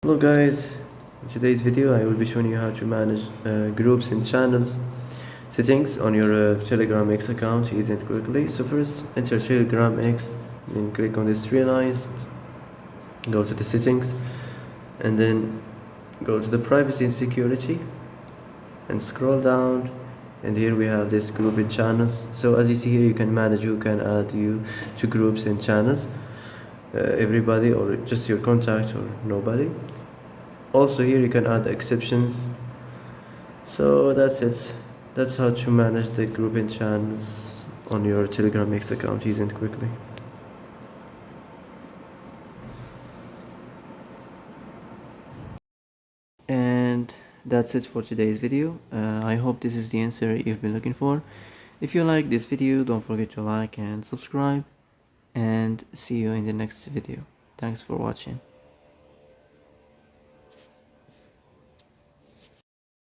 Hello guys, in today's video I will be showing you how to manage groups and channels settings on your Telegram X account easy and quickly. So first enter Telegram X, then click on these three lines, go to the settings, and then go to the privacy and security and scroll down, and here we have this group and channels. So as you see here, you can manage who can add you to groups and channels, everybody or just your contacts or nobody. Also here you can add exceptions. So that's it. That's how to manage the group and channels on your Telegram X account easy and quickly. And that's it for today's video. I hope this is the answer you've been looking for. If you like this video, don't forget to like and subscribe, and see you in the next video. Thanks for watching.